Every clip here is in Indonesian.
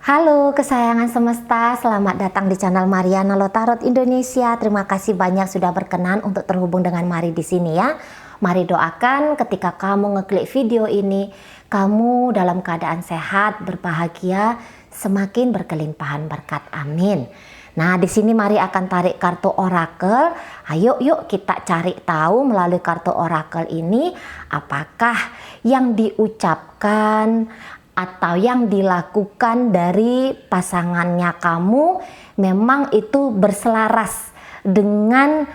Halo kesayangan semesta, selamat datang di channel Mariana Lotarot Indonesia. Terima kasih banyak sudah berkenan untuk terhubung dengan Mari di sini ya. Mari doakan ketika kamu ngeklik video ini, kamu dalam keadaan sehat, berbahagia, semakin berkelimpahan berkat. Amin. Nah, di sini Mari akan tarik kartu orakel. Ayo yuk kita cari tahu melalui kartu orakel ini apakah yang diucapkan atau yang dilakukan dari pasangannya kamu memang itu berselaras dengan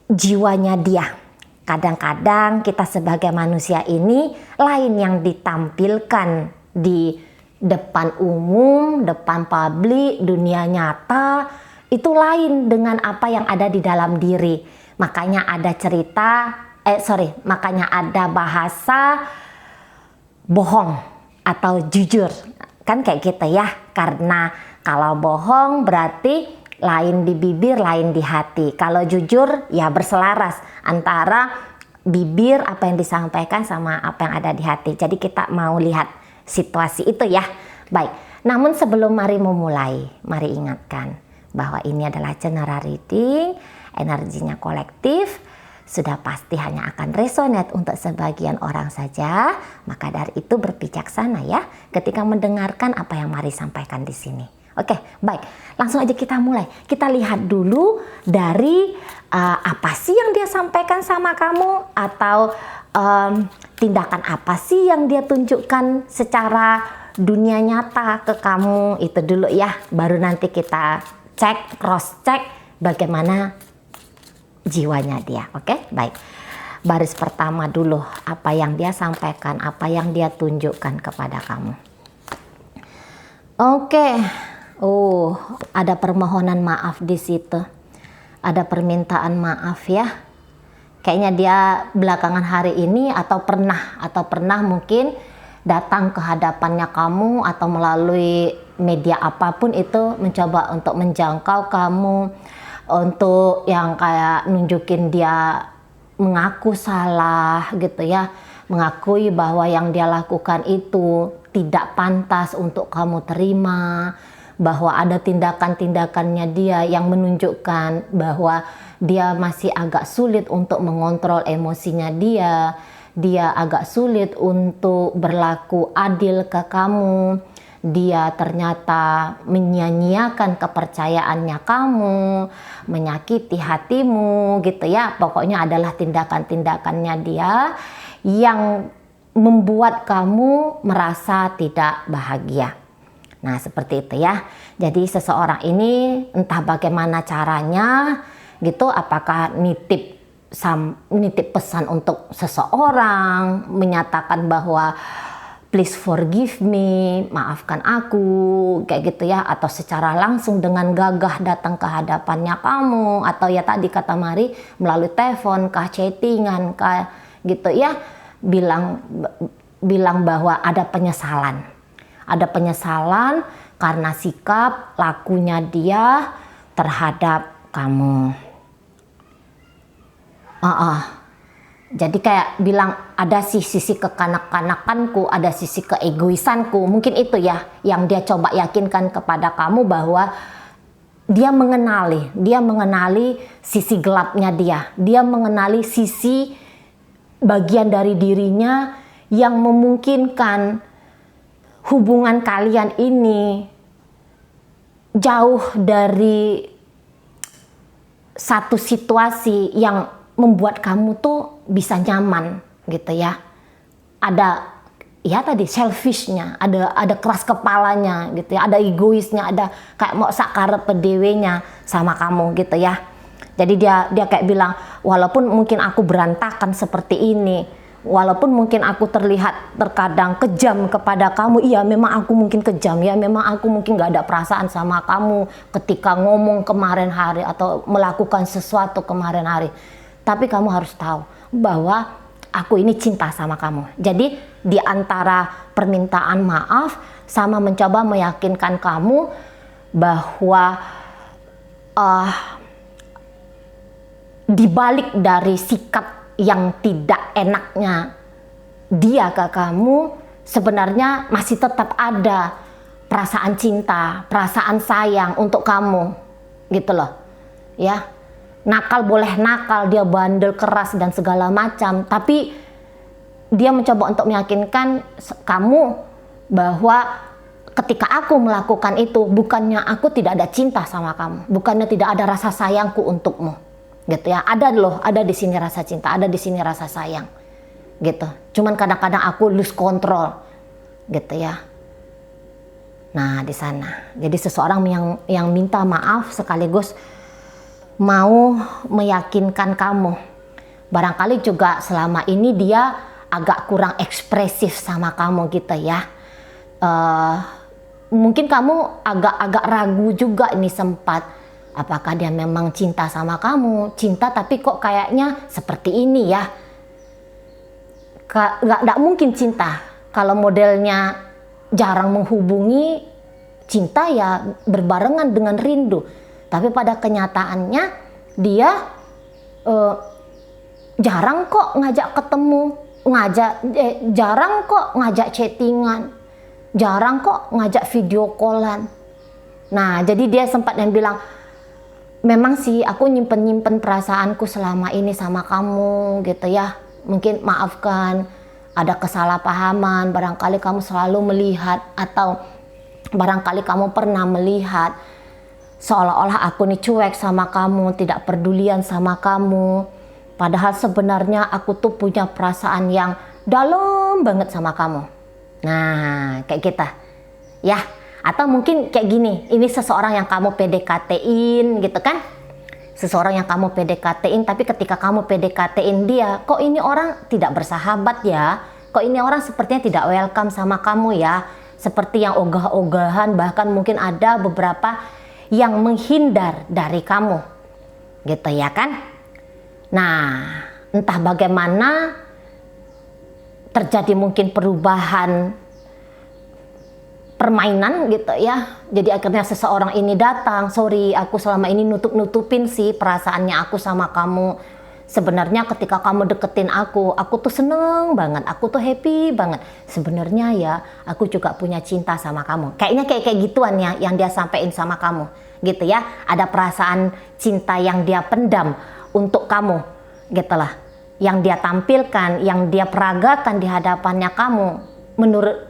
jiwanya dia. Kadang-kadang kita sebagai manusia ini lain yang ditampilkan di depan umum, depan publik, dunia nyata, itu lain dengan apa yang ada di dalam diri. Makanya ada makanya ada bahasa bohong atau jujur, kan kayak gitu ya. Karena kalau bohong berarti lain di bibir, lain di hati. Kalau jujur ya berselaras antara bibir apa yang disampaikan sama apa yang ada di hati. Jadi kita mau lihat situasi itu ya. Baik, namun sebelum Mari memulai, Mari ingatkan bahwa ini adalah general reading, energinya kolektif, sudah pasti hanya akan resonate untuk sebagian orang saja. Maka dari itu berbijaksana ya ketika mendengarkan apa yang Mari sampaikan di sini. Oke, baik. Langsung aja kita mulai. Kita lihat dulu dari apa sih yang dia sampaikan sama kamu, atau tindakan apa sih yang dia tunjukkan secara dunia nyata ke kamu. Itu dulu ya. Baru nanti kita cross check bagaimana jiwanya dia. Oke, baik. Baris pertama dulu, apa yang dia sampaikan, apa yang dia tunjukkan kepada kamu. Oke. Ada permohonan maaf di situ. Ada permintaan maaf ya. Kayaknya dia belakangan hari ini atau pernah mungkin datang ke hadapannya kamu atau melalui media apapun itu mencoba untuk menjangkau kamu, untuk yang kayak nunjukin dia mengaku salah gitu ya, mengakui bahwa yang dia lakukan itu tidak pantas untuk kamu terima, bahwa ada tindakan-tindakannya dia yang menunjukkan bahwa dia masih agak sulit untuk mengontrol emosinya dia agak sulit untuk berlaku adil ke kamu. Dia ternyata menyia-nyiakan kepercayaannya kamu, menyakiti hatimu gitu ya. Pokoknya adalah tindakan-tindakannya dia yang membuat kamu merasa tidak bahagia. Nah, seperti itu ya. Jadi seseorang ini entah bagaimana caranya gitu, apakah nitip pesan untuk seseorang, menyatakan bahwa please forgive me, maafkan aku, kayak gitu ya. Atau secara langsung dengan gagah datang ke hadapannya kamu. Atau ya tadi kata Mari, melalui telepon, chattingan, gitu ya. Bilang bahwa ada penyesalan. Ada penyesalan karena sikap, lakunya dia terhadap kamu. Jadi kayak bilang ada sisi kekanak-kanakanku, ada sisi keegoisanku. Mungkin itu ya yang dia coba yakinkan kepada kamu, bahwa dia mengenali sisi gelapnya dia mengenali sisi bagian dari dirinya yang memungkinkan hubungan kalian ini jauh dari satu situasi yang membuat kamu tuh bisa nyaman gitu ya. Ada ya tadi selfishnya, ada keras kepalanya gitu ya, ada egoisnya, ada kayak mau sakar pedewenya sama kamu gitu ya. Jadi dia kayak bilang, walaupun mungkin aku berantakan seperti ini, walaupun mungkin aku terlihat terkadang kejam kepada kamu, iya memang aku mungkin kejam ya, memang aku mungkin gak ada perasaan sama kamu ketika ngomong kemarin hari atau melakukan sesuatu kemarin hari. Tapi kamu harus tahu bahwa aku ini cinta sama kamu. Jadi di antara permintaan maaf sama mencoba meyakinkan kamu bahwa di balik dari sikap yang tidak enaknya dia ke kamu, sebenarnya masih tetap ada perasaan cinta, perasaan sayang untuk kamu, gitu loh, ya. Nakal boleh nakal, dia bandel, keras dan segala macam, tapi dia mencoba untuk meyakinkan kamu bahwa ketika aku melakukan itu, bukannya aku tidak ada cinta sama kamu, bukannya tidak ada rasa sayangku untukmu, gitu ya. Ada loh, ada di sini rasa cinta, ada di sini rasa sayang, gitu. Cuman kadang-kadang aku lose control, gitu ya. Nah, di sana. Jadi seseorang yang minta maaf sekaligus mau meyakinkan kamu. Barangkali juga selama ini dia agak kurang ekspresif sama kamu, gitu ya. Mungkin kamu agak ragu juga ini sempat, apakah dia memang cinta sama kamu, cinta tapi kok kayaknya seperti ini ya. Nggak mungkin cinta kalau modelnya jarang menghubungi. Cinta ya berbarengan dengan rindu, tapi pada kenyataannya dia jarang kok ngajak ketemu, jarang kok ngajak chattingan, jarang kok ngajak video callan. Nah, jadi dia sempat yang bilang, memang sih aku nyimpen perasaanku selama ini sama kamu, gitu ya. Mungkin maafkan, ada kesalahpahaman, barangkali kamu selalu melihat, atau barangkali kamu pernah melihat seolah-olah aku nih cuek sama kamu, tidak pedulian sama kamu. Padahal sebenarnya aku tuh punya perasaan yang dalam banget sama kamu. Nah, kayak kita, ya. Atau mungkin kayak gini, ini seseorang yang kamu PDKT-in, gitu kan? Seseorang yang kamu PDKT-in, tapi ketika kamu PDKT-in dia, kok ini orang tidak bersahabat ya? Kok ini orang sepertinya tidak welcome sama kamu ya? Seperti yang ogah-ogahan, bahkan mungkin ada beberapa yang menghindar dari kamu, gitu ya kan? Nah, entah bagaimana terjadi mungkin perubahan permainan, gitu ya. Jadi akhirnya seseorang ini datang, sorry aku selama ini nutupin sih perasaannya aku sama kamu. Sebenarnya ketika kamu deketin aku tuh seneng banget, aku tuh happy banget. Sebenarnya ya aku juga punya cinta sama kamu. Kayaknya kayak gituan ya yang dia sampaikan sama kamu, gitu ya. Ada perasaan cinta yang dia pendam untuk kamu, gitu lah. Yang dia tampilkan, yang dia peragakan di hadapannya kamu,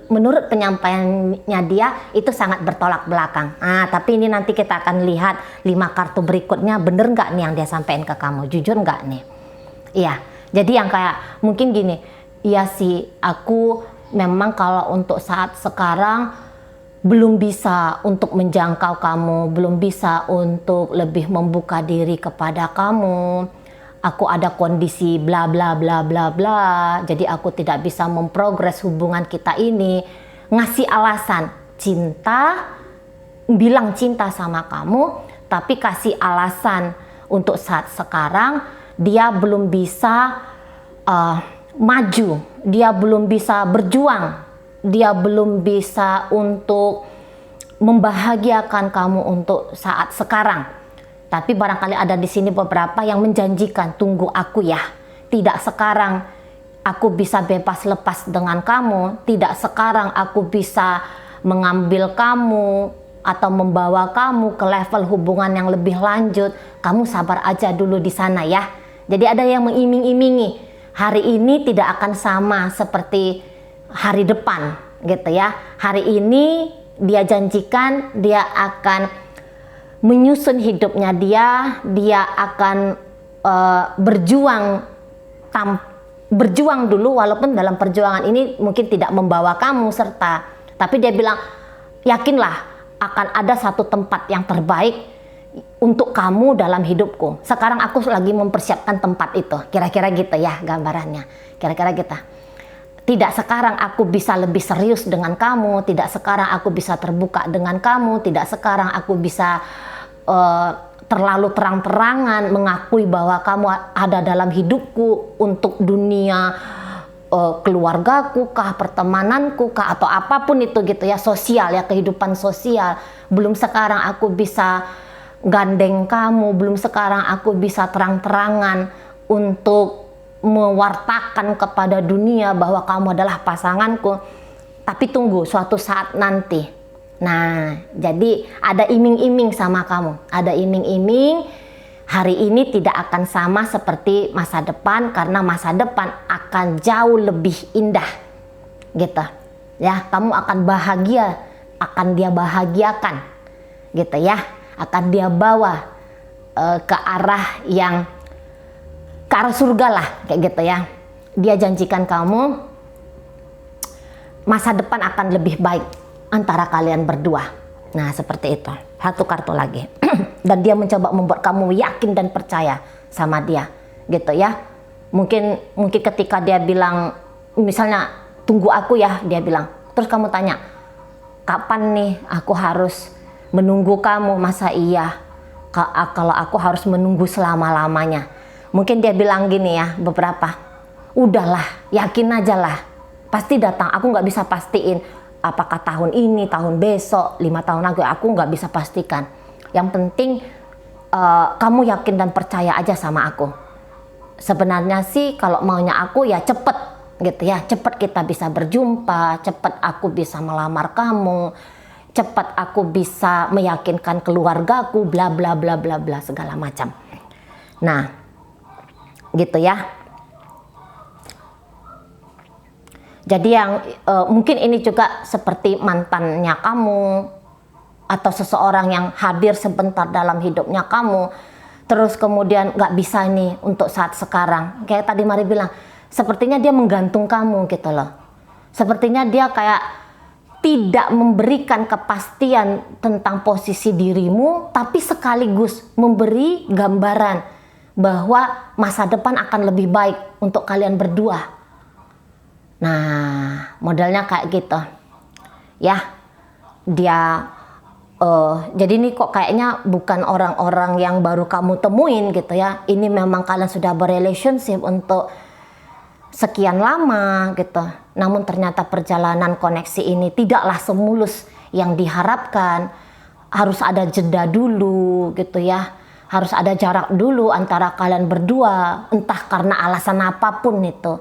menurut penyampaiannya dia itu sangat bertolak belakang. Nah, tapi ini nanti kita akan lihat 5 kartu berikutnya, bener nggak nih yang dia sampaikan ke kamu, jujur nggak nih? Iya, jadi yang kayak mungkin gini, iya sih aku memang kalau untuk saat sekarang belum bisa untuk menjangkau kamu, belum bisa untuk lebih membuka diri kepada kamu. Aku ada kondisi bla bla bla bla bla, jadi aku tidak bisa memprogres hubungan kita ini. Ngasih alasan cinta, bilang cinta sama kamu, tapi kasih alasan untuk saat sekarang dia belum bisa maju, dia belum bisa berjuang, dia belum bisa untuk membahagiakan kamu untuk saat sekarang. Tapi barangkali ada di sini beberapa yang menjanjikan, tunggu aku ya. Tidak sekarang aku bisa bebas lepas dengan kamu. Tidak sekarang aku bisa mengambil kamu atau membawa kamu ke level hubungan yang lebih lanjut. Kamu sabar aja dulu di sana ya. Jadi ada yang mengiming-imingi, hari ini tidak akan sama seperti hari depan, gitu ya. Hari ini dia janjikan dia akan menyusun hidupnya dia akan berjuang dulu, walaupun dalam perjuangan ini mungkin tidak membawa kamu serta, tapi dia bilang yakinlah akan ada satu tempat yang terbaik untuk kamu dalam hidupku. Sekarang aku lagi mempersiapkan tempat itu, kira-kira gitu ya gambarannya, kira-kira gitu. Tidak sekarang aku bisa lebih serius dengan kamu, tidak sekarang aku bisa terbuka dengan kamu, tidak sekarang aku bisa terlalu terang-terangan mengakui bahwa kamu ada dalam hidupku untuk dunia keluargaku kah, pertemananku kah, atau apapun itu gitu ya, sosial ya, kehidupan sosial. Belum sekarang aku bisa gandeng kamu, belum sekarang aku bisa terang-terangan untuk mewartakan kepada dunia bahwa kamu adalah pasanganku. Tapi tunggu suatu saat nanti, Nah, jadi ada iming-iming sama kamu. Ada iming-iming hari ini tidak akan sama seperti masa depan, karena masa depan akan jauh lebih indah. Gitu. Ya, kamu akan bahagia, akan dia bahagiakan. Gitu ya. Akan dia bawa ke arah surga lah, kayak gitu ya. Dia janjikan kamu masa depan akan lebih baik antara kalian berdua. Nah, seperti itu. Satu kartu lagi. Dan dia mencoba membuat kamu yakin dan percaya sama dia, gitu ya. Mungkin ketika dia bilang, misalnya, tunggu aku ya, dia bilang. Terus kamu tanya, kapan nih aku harus menunggu kamu? Masa iya? Kalau aku harus menunggu selama-lamanya. Mungkin dia bilang gini ya, beberapa. Udahlah, yakin aja lah. Pasti datang. Aku nggak bisa pastiin apakah tahun ini, tahun besok, 5 tahun lagi. Aku nggak bisa pastikan. Yang penting kamu yakin dan percaya aja sama aku. Sebenarnya sih kalau maunya aku ya cepet gitu ya. Cepet kita bisa berjumpa. Cepet aku bisa melamar kamu. Cepat aku bisa meyakinkan keluargaku, bla bla bla bla bla, segala macam. Nah, gitu ya. Jadi yang mungkin ini juga seperti mantannya kamu, atau seseorang yang hadir sebentar dalam hidupnya kamu, terus kemudian nggak bisa nih untuk saat sekarang. Kayak tadi Mari bilang, sepertinya dia menggantung kamu gitu loh. Sepertinya dia kayak tidak memberikan kepastian tentang posisi dirimu, tapi sekaligus memberi gambaran bahwa masa depan akan lebih baik untuk kalian berdua. Nah, modelnya kayak gitu. Ya, dia jadi ini kok kayaknya bukan orang-orang yang baru kamu temuin gitu ya. Ini memang kalian sudah berrelationship untuk sekian lama gitu. Namun ternyata perjalanan koneksi ini tidaklah semulus yang diharapkan. Harus ada jeda dulu gitu ya. Harus ada jarak dulu antara kalian berdua, entah karena alasan apapun itu.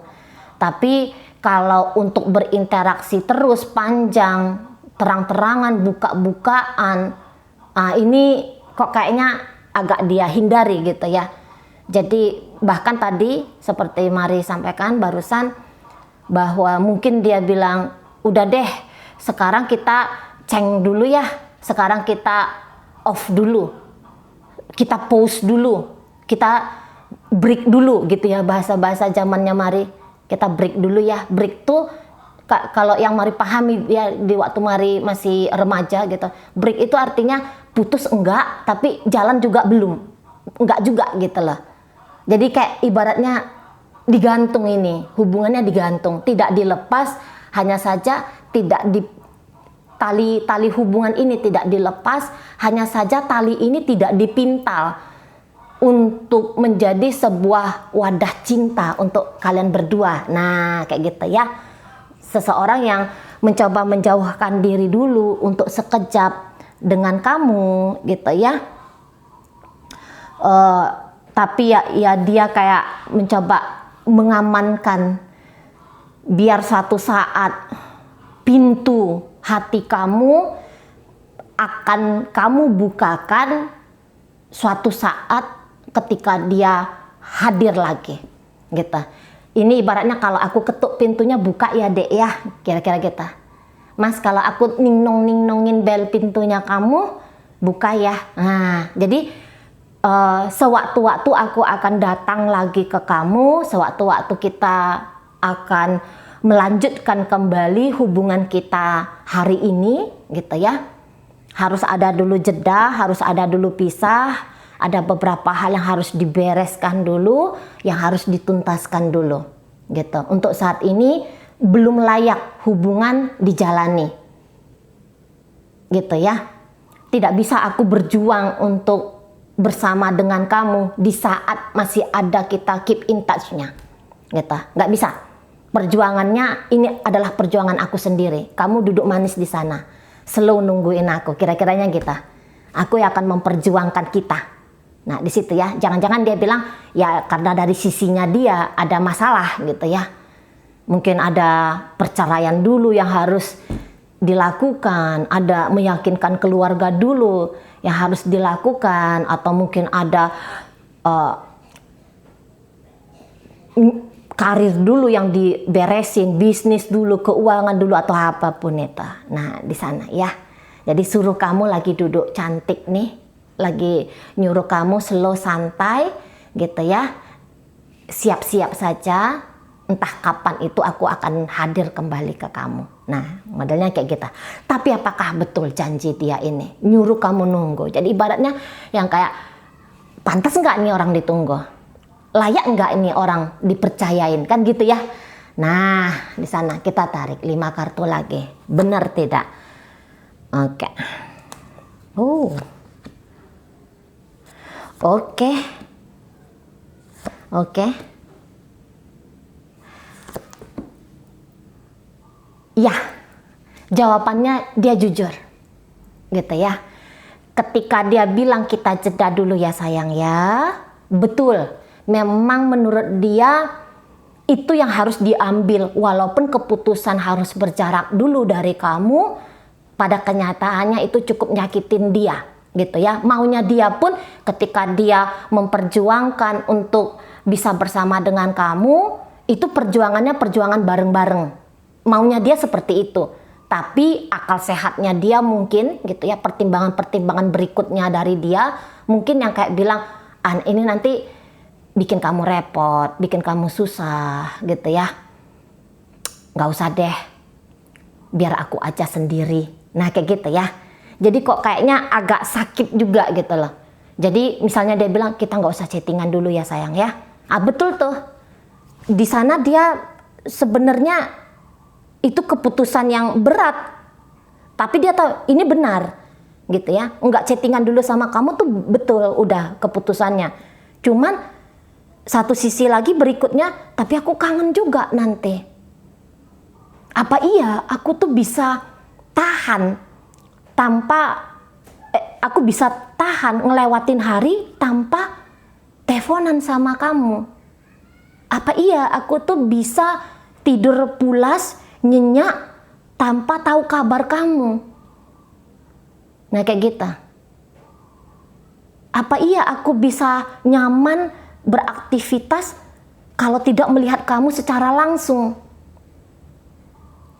Tapi kalau untuk berinteraksi terus panjang, terang-terangan, buka-bukaan, ini kok kayaknya agak dia hindari gitu ya. Jadi bahkan tadi seperti Mari sampaikan barusan, bahwa mungkin dia bilang, udah deh sekarang kita ceng dulu ya, sekarang kita off dulu, kita pause dulu, kita break dulu gitu ya, bahasa-bahasa zamannya Mari. Kita break dulu ya. Break tuh kalau yang Mari pahami ya, di waktu Mari masih remaja gitu, break itu artinya putus enggak, tapi jalan juga belum, enggak juga gitu loh. Jadi kayak ibaratnya digantung, ini hubungannya digantung, tidak dilepas. Hanya saja tidak di tali hubungan ini tidak dilepas, hanya saja tali ini tidak dipintal untuk menjadi sebuah wadah cinta untuk kalian berdua. Nah, kayak gitu ya. Seseorang yang mencoba menjauhkan diri dulu untuk sekejap dengan kamu gitu ya. Tapi ya dia kayak mencoba mengamankan biar suatu saat pintu hati kamu akan kamu bukakan suatu saat ketika dia hadir lagi gitu. Ini ibaratnya kalau aku ketuk pintunya, buka ya dek ya, kira-kira gitu. Mas, kalau aku ningnongin bel pintunya kamu, buka ya. Nah, jadi sewaktu-waktu aku akan datang lagi ke kamu, sewaktu-waktu kita akan melanjutkan kembali hubungan kita hari ini gitu ya. Harus ada dulu jeda, harus ada dulu pisah. Ada beberapa hal yang harus dibereskan dulu, yang harus dituntaskan dulu, gitu. Untuk saat ini belum layak hubungan dijalani, gitu ya. Tidak bisa aku berjuang untuk bersama dengan kamu di saat masih ada kita keep in touch-nya, gitu. Nggak bisa. Perjuangannya ini adalah perjuangan aku sendiri. Kamu duduk manis di sana, slow nungguin aku. Kira-kiranya kita. Aku yang akan memperjuangkan kita. Nah, di situ ya, jangan-jangan dia bilang ya karena dari sisinya dia ada masalah gitu ya. Mungkin ada perceraian dulu yang harus dilakukan, ada meyakinkan keluarga dulu yang harus dilakukan, atau mungkin ada karir dulu yang diberesin, bisnis dulu, keuangan dulu, atau apapun itu. Nah, di sana ya. Jadi suruh kamu lagi duduk cantik nih, lagi nyuruh kamu slow santai gitu ya. Siap-siap saja, entah kapan itu aku akan hadir kembali ke kamu. Nah, modelnya kayak gitu. Tapi apakah betul janji dia ini? Nyuruh kamu nunggu. Jadi ibaratnya yang kayak, pantas nggak nih orang ditunggu? Layak nggak ini orang dipercayain? Kan gitu ya. Nah, di sana kita tarik 5 kartu lagi. Benar tidak? Oke. Oke. Oke. Ya, jawabannya dia jujur, gitu ya. Ketika dia bilang kita jeda dulu ya sayang ya, betul. Memang menurut dia itu yang harus diambil, walaupun keputusan harus berjarak dulu dari kamu. Pada kenyataannya itu cukup nyakitin dia, gitu ya. Maunya dia pun ketika dia memperjuangkan untuk bisa bersama dengan kamu, itu perjuangannya perjuangan bareng-bareng. Maunya dia seperti itu, tapi akal sehatnya dia mungkin gitu ya, pertimbangan-pertimbangan berikutnya dari dia mungkin yang kayak bilang, ini nanti bikin kamu repot, bikin kamu susah gitu ya, nggak usah deh, biar aku aja sendiri. Nah kayak gitu ya. Jadi kok kayaknya agak sakit juga gitu loh. Jadi misalnya dia bilang kita nggak usah chattingan dulu ya sayang ya. Betul tuh, di sana dia sebenarnya itu keputusan yang berat, tapi dia tahu ini benar gitu ya. Enggak chattingan dulu sama kamu tuh betul udah keputusannya. Cuman satu sisi lagi berikutnya, tapi aku kangen juga nanti. Apa iya aku tuh bisa tahan tanpa aku bisa tahan ngelewatin hari tanpa teleponan sama kamu? Apa iya aku tuh bisa tidur pulas nyenyak tanpa tahu kabar kamu? Nah kayak gitu. Apa iya aku bisa nyaman beraktivitas kalau tidak melihat kamu secara langsung?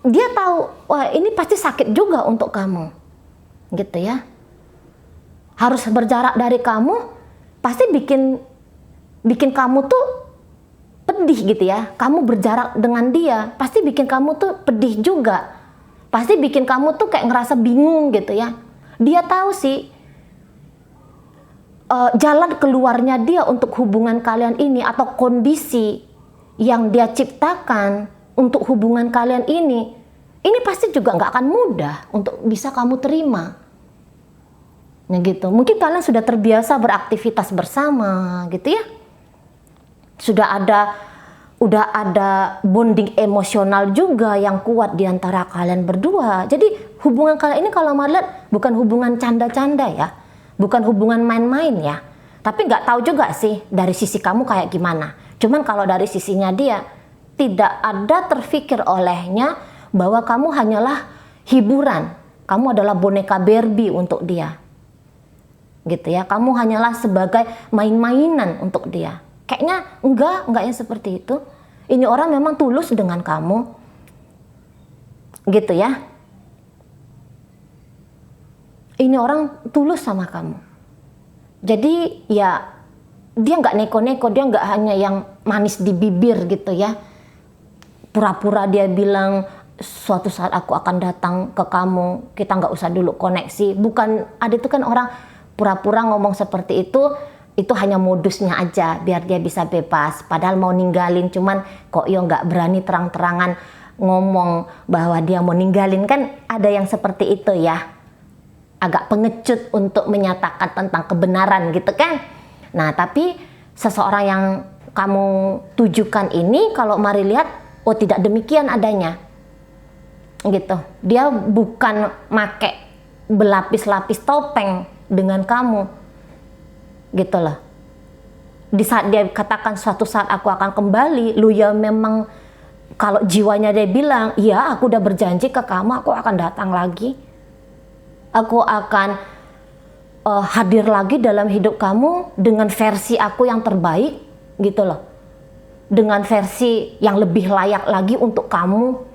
Dia tahu, wah ini pasti sakit juga untuk kamu, gitu ya. Harus berjarak dari kamu, pasti bikin kamu tuh pedih gitu ya. Kamu berjarak dengan dia pasti bikin kamu tuh pedih juga, pasti bikin kamu tuh kayak ngerasa bingung gitu ya. Dia tahu sih jalan keluarnya dia untuk hubungan kalian ini, atau kondisi yang dia ciptakan untuk hubungan kalian ini pasti juga nggak akan mudah untuk bisa kamu terima. Nah gitu, mungkin kalian sudah terbiasa beraktivitas bersama gitu ya, udah ada bonding emosional juga yang kuat di antara kalian berdua. Jadi hubungan kalian ini kalau lihat bukan hubungan canda-canda ya, bukan hubungan main-main ya. Tapi nggak tahu juga sih dari sisi kamu kayak gimana. Cuman kalau dari sisinya dia, tidak ada terfikir olehnya bahwa kamu hanyalah hiburan. Kamu adalah boneka Barbie untuk dia, gitu ya. Kamu hanyalah sebagai main-mainan untuk dia. Kayaknya enggak yang seperti itu. Ini orang memang tulus dengan kamu, gitu ya. Ini orang tulus sama kamu. Jadi ya dia nggak neko-neko, dia nggak hanya yang manis di bibir gitu ya. Pura-pura dia bilang suatu saat aku akan datang ke kamu, kita nggak usah dulu koneksi. Bukan, ada itu kan orang pura-pura ngomong seperti itu hanya modusnya aja biar dia bisa bebas, padahal mau ninggalin, cuman kok yo nggak berani terang-terangan ngomong bahwa dia mau ninggalin. Kan ada yang seperti itu ya, agak pengecut untuk menyatakan tentang kebenaran gitu kan. Nah tapi seseorang yang kamu tujukan ini, kalau mari lihat, oh tidak demikian adanya gitu. Dia bukan make berlapis-lapis topeng dengan kamu gitu loh. Di saat dia katakan suatu saat aku akan kembali, lu ya memang Kalau jiwanya dia bilang, iya aku udah berjanji ke kamu, aku akan datang lagi. Aku akan hadir lagi dalam hidup kamu dengan versi aku yang terbaik gitu loh. Dengan versi yang lebih layak lagi untuk kamu.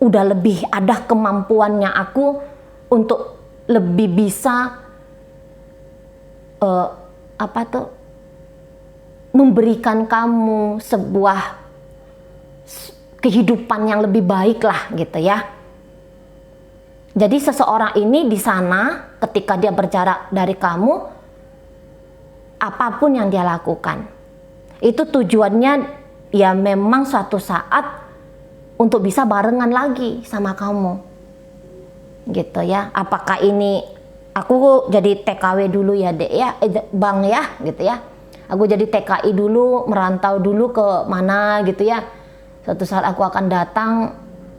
Udah lebih ada kemampuannya aku untuk lebih bisa memberikan kamu sebuah kehidupan yang lebih baik lah gitu ya. Jadi seseorang ini di sana ketika dia berjarak dari kamu, apapun yang dia lakukan itu tujuannya ya memang suatu saat untuk bisa barengan lagi sama kamu gitu ya. Apakah ini aku jadi TKW dulu ya dek ya, bang ya gitu ya, aku jadi TKI dulu, merantau dulu ke mana gitu ya. Suatu saat aku akan datang,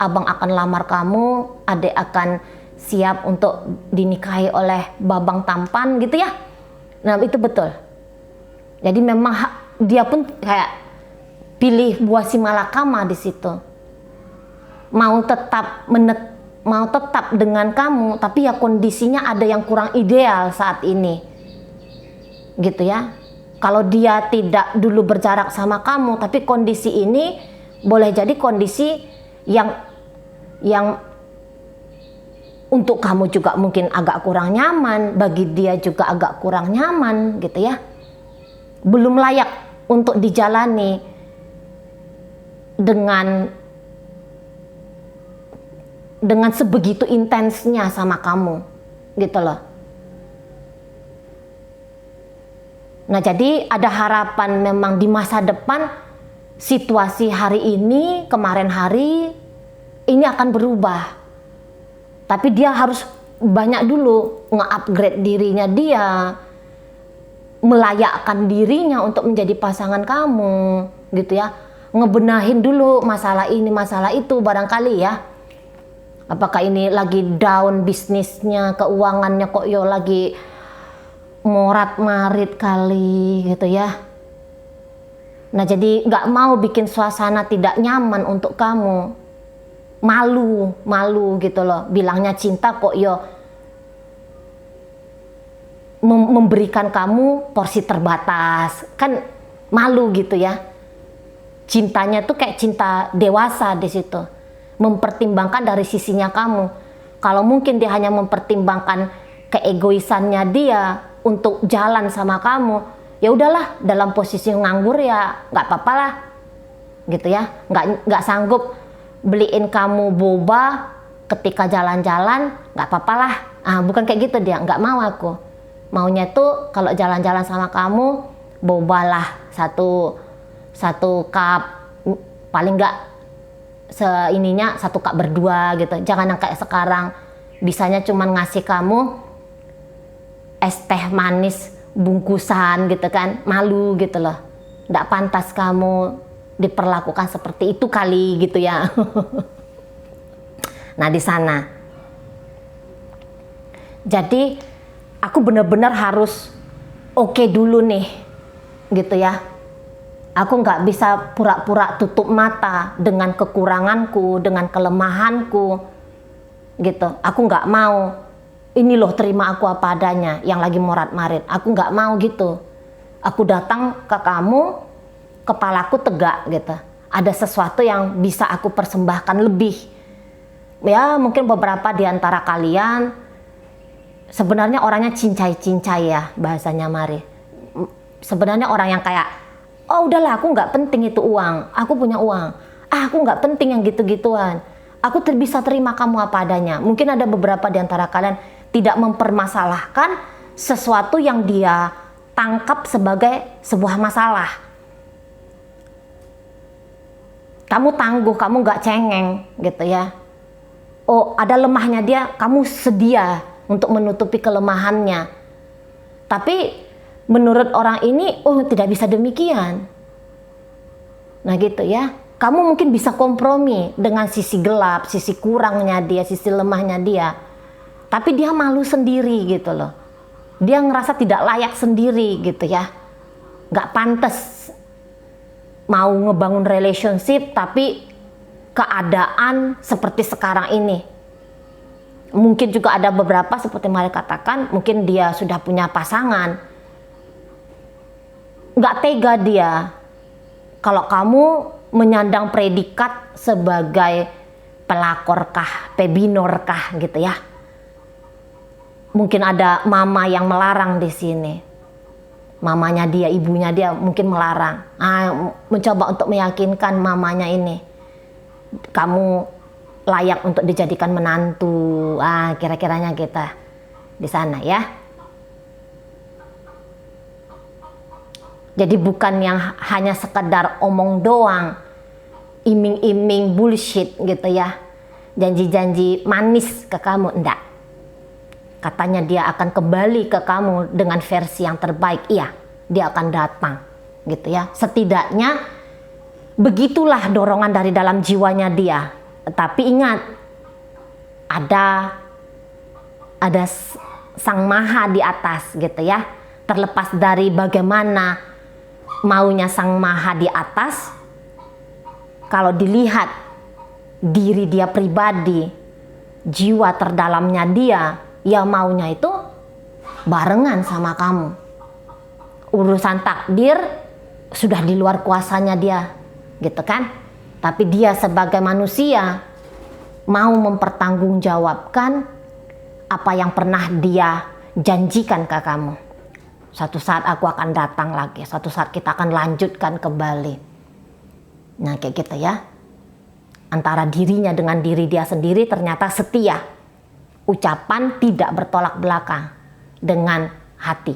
abang akan lamar kamu, adek akan siap untuk dinikahi oleh babang tampan gitu ya. Nah itu betul. Jadi memang dia pun kayak pilih buah si malakama di situ. Mau tetap dengan kamu, tapi ya kondisinya ada yang kurang ideal saat ini. Gitu ya. Kalau dia tidak dulu berjarak sama kamu, tapi kondisi ini boleh jadi kondisi yang untuk kamu juga mungkin agak kurang nyaman, bagi dia juga agak kurang nyaman gitu ya. Belum layak untuk dijalani dengan sebegitu intensnya sama kamu gitu loh. Nah jadi ada harapan memang di masa depan situasi hari ini, kemarin hari ini akan berubah. Tapi dia harus banyak dulu nge-upgrade dirinya dia, melayakkan dirinya untuk menjadi pasangan kamu gitu ya. Ngebenahin dulu masalah ini, masalah itu barangkali ya. Apakah ini lagi down bisnisnya, keuangannya kok yo lagi morat-marit kali gitu ya. Nah jadi nggak mau bikin suasana tidak nyaman untuk kamu, malu gitu loh, bilangnya cinta kok yo memberikan kamu porsi terbatas, kan malu gitu ya. Cintanya tuh kayak cinta dewasa di situ, mempertimbangkan dari sisinya kamu. Kalau mungkin dia hanya mempertimbangkan keegoisannya dia untuk jalan sama kamu, ya udahlah, dalam posisi nganggur ya nggak apa-apa lah gitu ya. Nggak sanggup beliin kamu boba ketika jalan-jalan, nggak apa-apa lah. Bukan kayak gitu dia, nggak mau aku. Maunya tuh kalau jalan-jalan sama kamu, boba lah satu cup, paling nggak satu cup berdua gitu. Jangan yang kayak sekarang bisanya cuman ngasih kamu es teh manis bungkusan gitu kan, malu gitu loh. Nggak pantas kamu diperlakukan seperti itu kali gitu ya. Nah di sana jadi aku benar-benar harus oke dulu nih gitu ya. Aku nggak bisa pura-pura tutup mata dengan kekuranganku, dengan kelemahanku gitu. Aku nggak mau, ini loh terima aku apa adanya yang lagi morat-marit. Aku nggak mau gitu. Aku datang ke kamu, kepalaku tegak gitu. Ada sesuatu yang bisa aku persembahkan lebih. Ya mungkin beberapa di antara kalian sebenarnya orangnya cincai-cincai ya bahasanya Mari. Sebenarnya orang yang kayak, oh udahlah aku nggak penting itu uang, aku punya uang. Aku nggak penting yang gitu-gituan. Aku bisa terima kamu apa adanya. Mungkin ada beberapa di antara kalian tidak mempermasalahkan sesuatu yang dia tangkap sebagai sebuah masalah. Kamu tangguh, kamu nggak cengeng gitu ya. Oh ada lemahnya dia, kamu sedia untuk menutupi kelemahannya. Tapi menurut orang ini, oh tidak bisa demikian. Nah gitu ya. Kamu mungkin bisa kompromi dengan sisi gelap, sisi kurangnya dia, sisi lemahnya dia. Tapi dia malu sendiri gitu loh. Dia ngerasa tidak layak sendiri gitu ya. Gak pantas mau ngebangun relationship tapi keadaan seperti sekarang ini. Mungkin juga ada beberapa seperti Mari katakan, mungkin dia sudah punya pasangan, nggak tega dia kalau kamu menyandang predikat sebagai pelakorkah, pebinorkah gitu ya. Mungkin ada mama yang melarang di sini. Mamanya dia, ibunya dia mungkin melarang. Mencoba untuk meyakinkan mamanya ini, kamu layak untuk dijadikan menantu. Kira-kiranya kita di sana ya. Jadi bukan yang hanya sekedar omong doang, iming-iming bullshit gitu ya, janji-janji manis ke kamu, enggak. Katanya dia akan kembali ke kamu dengan versi yang terbaik. Iya, dia akan datang gitu ya. Setidaknya begitulah dorongan dari dalam jiwanya dia. Tapi ingat, ada Sang Maha di atas gitu ya. Terlepas dari bagaimana maunya Sang Maha di atas, kalau dilihat diri dia pribadi, jiwa terdalamnya dia, ya maunya itu barengan sama kamu. Urusan takdir sudah di luar kuasanya dia, gitu kan? Tapi dia sebagai manusia mau mempertanggungjawabkan apa yang pernah dia janjikan ke kamu. Suatu saat aku akan datang lagi, suatu saat kita akan lanjutkan kembali. Nah kayak gitu ya. Antara dirinya dengan diri dia sendiri ternyata setia. Ucapan tidak bertolak belakang dengan hati.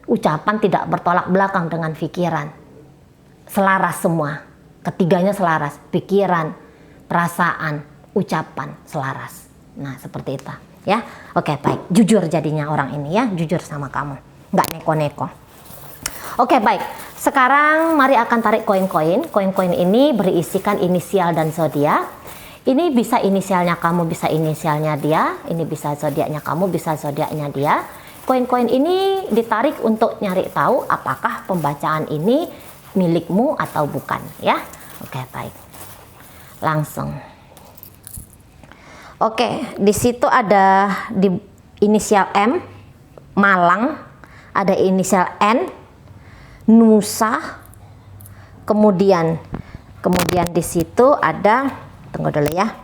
Ucapan tidak bertolak belakang dengan pikiran. Selaras semua. Ketiganya selaras. Pikiran, perasaan, ucapan selaras. Nah seperti itu ya. Oke baik. Jujur jadinya orang ini ya. Jujur sama kamu. Nggak neko-neko. Oke baik. Sekarang mari akan tarik koin-koin. Koin-koin ini berisikan inisial dan zodiak. Ini bisa inisialnya kamu, bisa inisialnya dia. Ini bisa zodiaknya kamu, bisa zodiaknya dia. Koin-koin ini ditarik untuk nyari tahu apakah pembacaan ini milikmu atau bukan ya. Oke, baik. Langsung. Oke, di situ ada di inisial M, Malang, ada inisial N, Nusa. Kemudian di situ ada, tunggu dulu ya,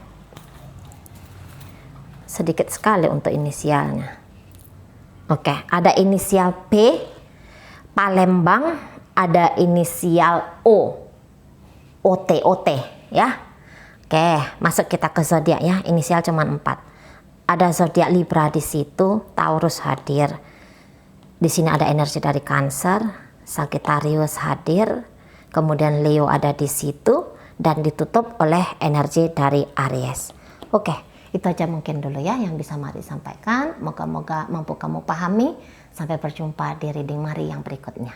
sedikit sekali untuk inisialnya. Oke, ada inisial P, Palembang, ada inisial O, OT ya. Oke, masuk kita ke zodiak ya. Inisial cuma 4. Ada zodiak Libra di situ, Taurus hadir. Di sini ada energi dari Cancer, Sagittarius hadir, kemudian Leo ada di situ. Dan ditutup oleh energi dari Aries. Oke, itu aja mungkin dulu ya yang bisa Mari sampaikan. Moga-moga mampu kamu pahami. Sampai berjumpa di reading Mari yang berikutnya.